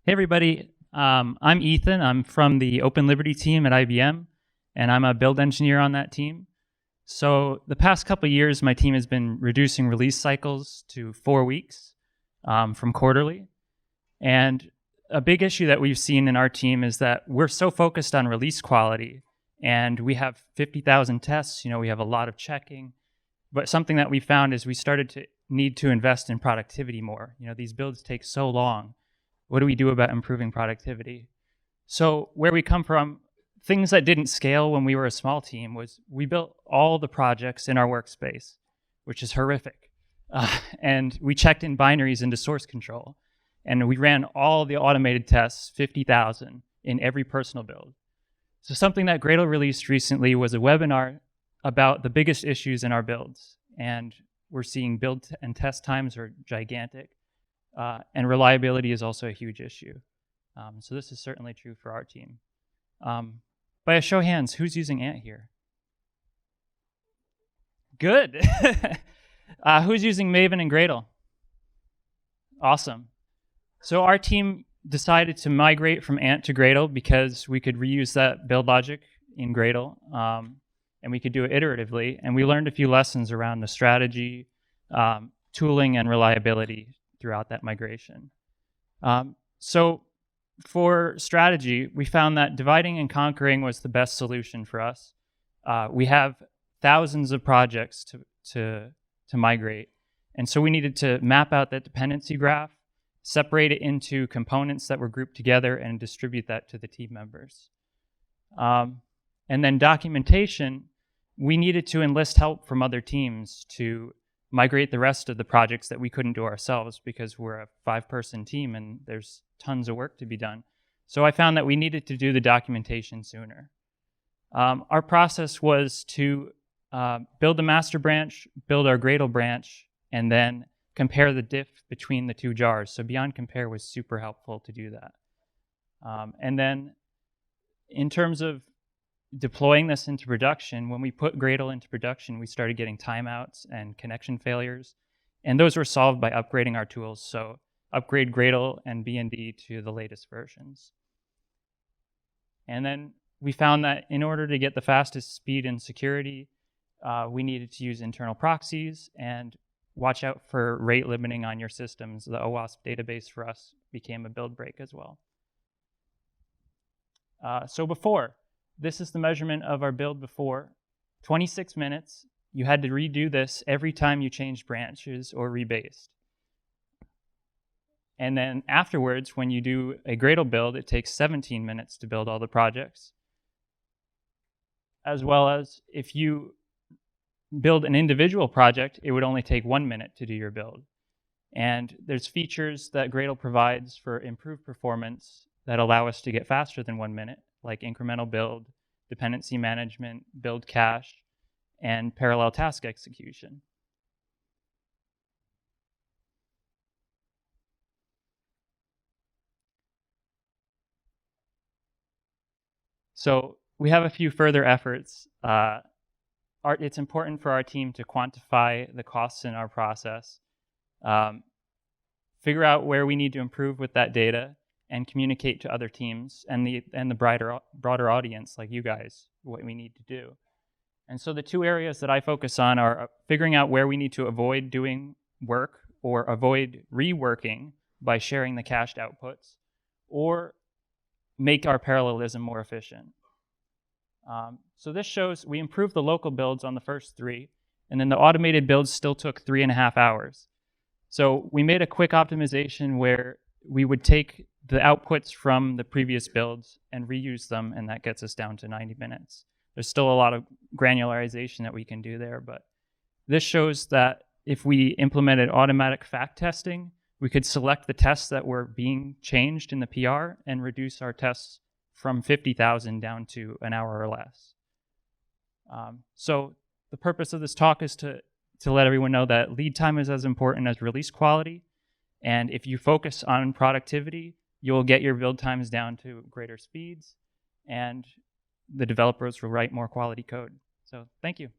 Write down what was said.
Hey everybody, I'm Ethan. I'm from the Open Liberty team at IBM, and I'm a build engineer on that team. So the past couple of years, my team has been reducing release cycles to 4 weeks from quarterly. And a big issue that we've seen in our team is that we're so focused on release quality, and we have 50,000 tests. We have a lot of checking. But something that we found is we started to need to invest in productivity more. These builds take so long. What do we do about improving productivity? So where we come from, things that didn't scale when we were a small team was we built all the projects in our workspace, which is horrific. And we checked in binaries into source control. And we ran all the automated tests, 50,000, in every personal build. So something that Gradle released recently was a webinar about the biggest issues in our builds. And we're seeing build and test times are gigantic. And reliability is also a huge issue. So this is certainly true for our team. By a show of hands, who's using Ant here? Good. Who's using Maven and Gradle? Awesome. So our team decided to migrate from Ant to Gradle because we could reuse that build logic in Gradle, and we could do it iteratively. And we learned a few lessons around the strategy, tooling, and reliability throughout that migration. So for strategy, we found that dividing and conquering was the best solution for us. We have thousands of projects to migrate. And so we needed to map out that dependency graph, separate it into components that were grouped together, and distribute that to the team members. And then documentation, we needed to enlist help from other teams to migrate the rest of the projects that we couldn't do ourselves because we're a 5-person team and there's tons of work to be done. So I found that we needed to do the documentation sooner. Our process was to build the master branch, build our Gradle branch, and then compare the diff between the two jars. So Beyond Compare was super helpful to do that. And then in terms of deploying this into production, when we put Gradle into production, we started getting timeouts and connection failures. And those were solved by upgrading our tools. So upgrade Gradle and BND to the latest versions. And then we found that in order to get the fastest speed and security, we needed to use internal proxies and watch out for rate limiting on your systems. The OWASP database for us became a build break as well. So before, this is the measurement of our build before. 26 minutes. You had to redo this every time you changed branches or rebased. And then afterwards, when you do a Gradle build, it takes 17 minutes to build all the projects. As well as if you build an individual project, it would only take 1 minute to do your build. And there's features that Gradle provides for improved performance that allow us to get faster than 1 minute, like incremental build, dependency management, build cache, and parallel task execution. So we have a few further efforts. It's important for our team to quantify the costs in our process, figure out where we need to improve with that data, and communicate to other teams and the broader audience like you guys what we need to do. And so the two areas that I focus on are figuring out where we need to avoid doing work or avoid reworking by sharing the cached outputs, or make our parallelism more efficient. So this shows we improved the local builds on the first 3, and then the automated builds still took 3.5 hours. So we made a quick optimization where we would take the outputs from the previous builds and reuse them, and that gets us down to 90 minutes. There's still a lot of granularization that we can do there, but this shows that if we implemented automatic fact testing, we could select the tests that were being changed in the PR and reduce our tests from 50,000 down to an hour or less. So the purpose of this talk is to let everyone know that lead time is as important as release quality. And if you focus on productivity, you'll get your build times down to greater speeds, and the developers will write more quality code. So thank you.